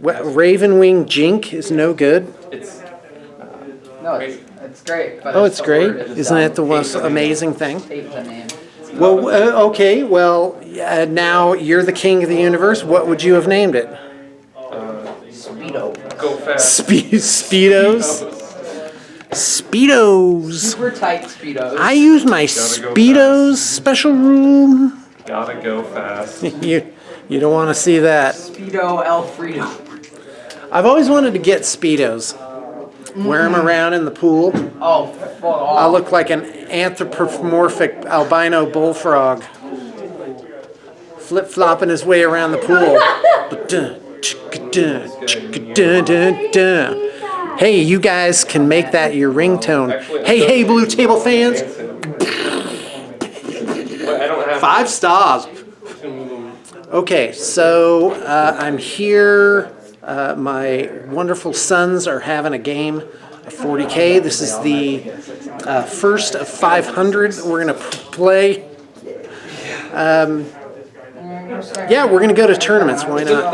Ravenwing Jink is no good. No, it's great. But Oh, it's great. Isn't it the most amazing thing? Hate the name. Well, okay. Well, now you're the king of the universe. What would you have named it? Speedo. Go fast. Speedos. Speedos. Super tight Speedos. I use my Speedos special rule. Gotta go fast. You don't want to see that. Speedo Alfredo. I've always wanted to get Speedos. Wear them around in the pool. Oh, full on. I look like an anthropomorphic albino bullfrog. Flip-flopping his way around the pool. Hey, you guys can make that your ringtone. Hey, Blue Table fans. 5 stars. Okay, so I'm here. My wonderful sons are having a game of 40K. This is the first of 500 that we're going to play. Yeah, we're going to go to tournaments. Why not?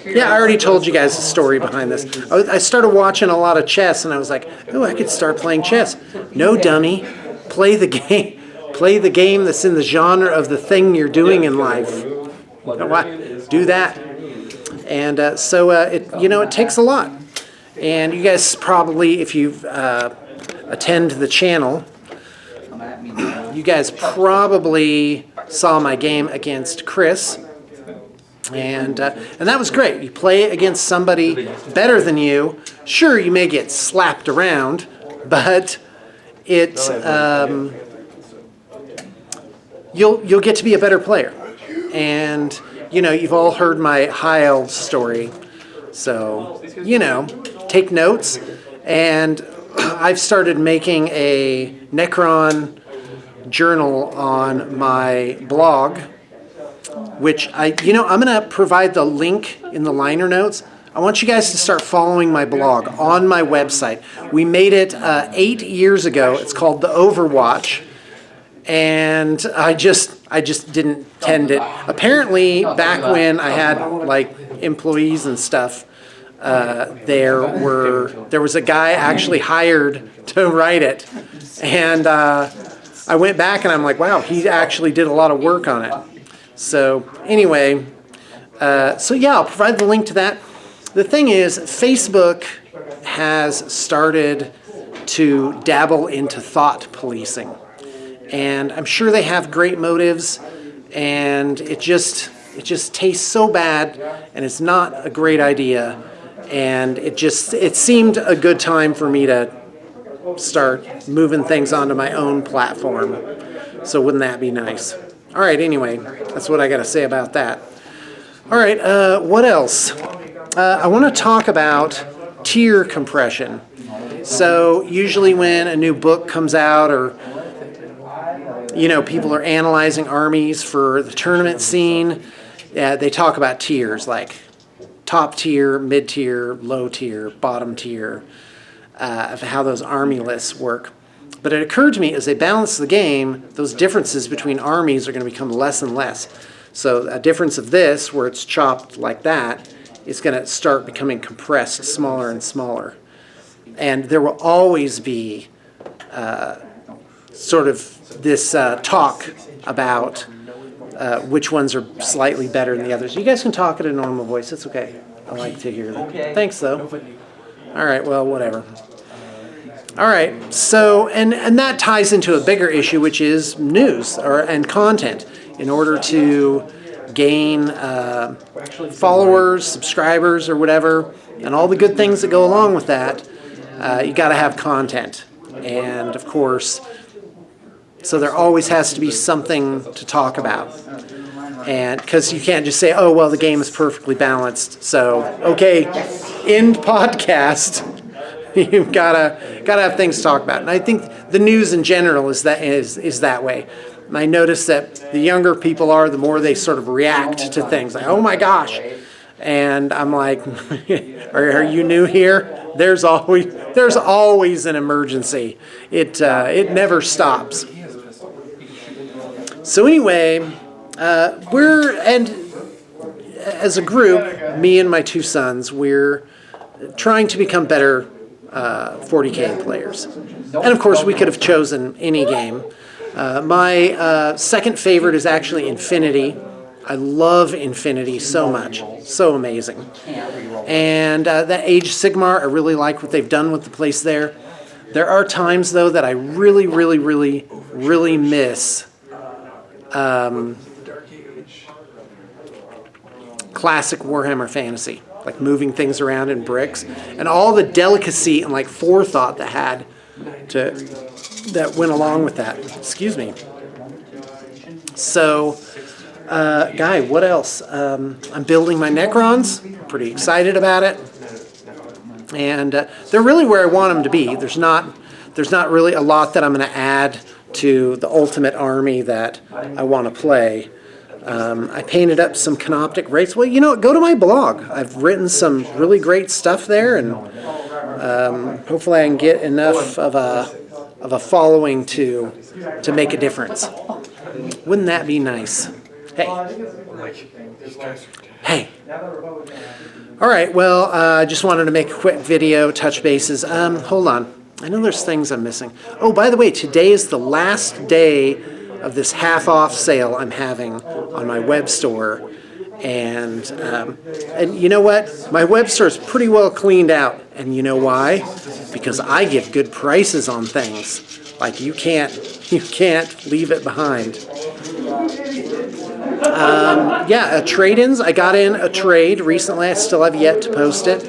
Yeah, I already told you guys the story behind this. I started watching a lot of chess, and I was like, oh, I could start playing chess. No, dummy. Play the game. Play the game that's in the genre of the thing you're doing in life. Do that. And so it takes a lot. And you guys probably, if you attend the channel, you guys probably saw my game against Chris. And that was great. You play against somebody better than you. Sure, you may get slapped around, but you'll get to be a better player. And you've all heard my high elf story, so take notes. And I've started making a Necron journal on my blog, which I'm going to provide the link in the liner notes. I want you guys to start following my blog on my website. We made it 8 years ago. It's called The Overwatch. And I just didn't tend it. Apparently, back when I had employees and stuff, there was a guy actually hired to write it, and I went back and I'm like, wow, he actually did a lot of work on it. So anyway, I'll provide the link to that. The thing is, Facebook has started to dabble into thought policing. And I'm sure they have great motives, and it just tastes so bad, and it's not a great idea. And it seemed a good time for me to start moving things onto my own platform. So wouldn't that be nice? All right, anyway, that's what I got to say about that. All right, what else? I want to talk about tier compression. So usually when a new book comes out, or people are analyzing armies for the tournament scene, they talk about tiers, like top tier, mid tier, low tier, bottom tier, of how those army lists work. But it occurred to me, as they balance the game, those differences between armies are going to become less and less. So a difference of this, where it's chopped like that, is going to start becoming compressed smaller and smaller. And there will always be sort of this talk about which ones are slightly better than the others. You guys can talk at a normal voice. It's okay. I like to hear that. Okay. Thanks, though. All right, well, whatever. All right, so, and that ties into a bigger issue, which is news and content. In order to gain followers, subscribers, or whatever, and all the good things that go along with that, you got to have content. And, of course, so there always has to be something to talk about. And because you can't just say, oh, well, the game is perfectly balanced, so, okay, end podcast. You've gotta have things to talk about. And I think the news in general is that way. And I notice that the younger people are, the more they sort of react to things. Like, oh my gosh. And I'm like, are you new here? There's always an emergency. It never stops. So anyway, as a group, me and my two sons, we're trying to become better 40K players. And of course, we could have chosen any game. My second favorite is actually Infinity. I love Infinity so much. So amazing. And that Age of Sigmar, I really like what they've done with the place there. There are times, though, that I really, really, really, really miss classic Warhammer Fantasy, like moving things around in bricks, and all the delicacy and like forethought that went along with that. Excuse me. So, Guy, what else? I'm building my Necrons. Pretty excited about it. And they're really where I want them to be. There's not really a lot that I'm going to add to the ultimate army that I want to play. I painted up some Canoptic rates. Well, you know, go to my blog. I've written some really great stuff there, and hopefully I can get enough of a following to make a difference. Wouldn't that be nice? Hey. Hey. All right, well, I just wanted to make a quick video, touch bases. Hold on. I know there's things I'm missing. Oh, by the way, today is the last day of this half-off sale I'm having on my web store. And you know what? My web store is pretty well cleaned out. And you know why? Because I give good prices on things. Like, you can't leave it behind. Yeah, trade-ins. I got in a trade recently. I still have yet to post it.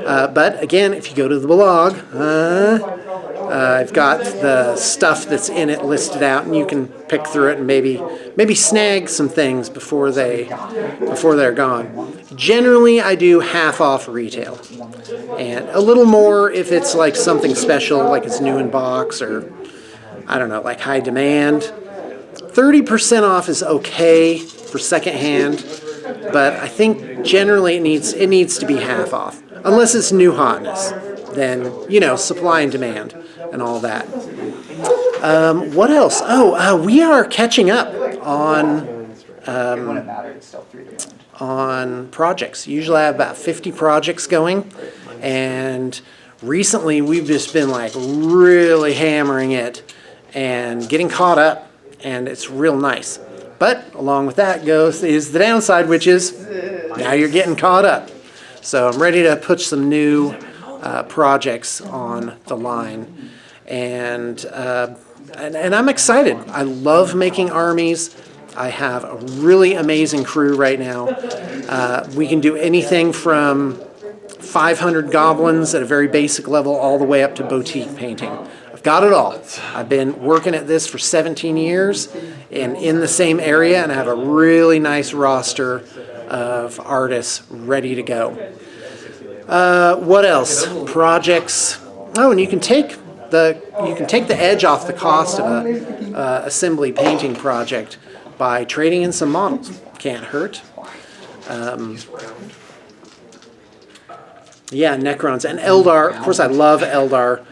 But again, if you go to the blog, I've got the stuff that's in it listed out, and you can pick through it and maybe snag some things before they're gone. Generally, I do half off retail, and a little more if it's like something special, like it's new in box, or I don't know, like high demand. 30% off is okay for secondhand, but I think generally it needs to be half off, unless it's new hotness. Then, you know, supply and demand and all that. What else? Oh, we are catching up on projects. Usually I have about 50 projects going, and recently we've just been like really hammering it and getting caught up. And it's real nice. But along with that is the downside, which is now you're getting caught up. So I'm ready to put some new projects on the line. And I'm excited. I love making armies. I have a really amazing crew right now. We can do anything from 500 goblins at a very basic level all the way up to boutique painting. I've got it all. I've been working at this for 17 years and in the same area, and I have a really nice roster of artists ready to go. What else? Projects. Oh, and you can take the edge off the cost of a assembly painting project by trading in some models. Can't hurt. Yeah, Necrons and Eldar. Of course, I love Eldar.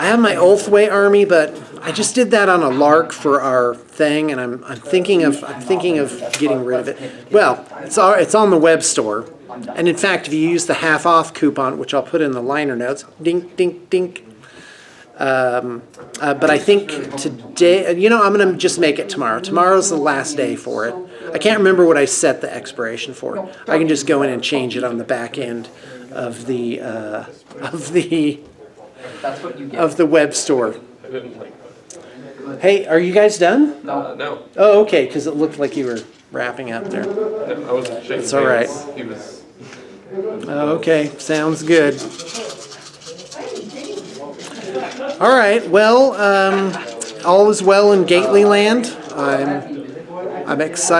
I have my Ulthway army, but I just did that on a lark for our thing, and I'm thinking of getting rid of it. Well, it's on the web store, and in fact, if you use the half-off coupon, which I'll put in the liner notes, dink, dink, dink. But I think today, you know, I'm going to just make it tomorrow. Tomorrow's the last day for it. I can't remember what I set the expiration for. I can just go in and change it on the back end of the web store. Hey, are you guys done? No. Oh, okay, because it looked like you were wrapping up there. No, I wasn't shaking It's all right. hands. He was. Okay, sounds good. All right, well, all is well in Gately land. I'm excited.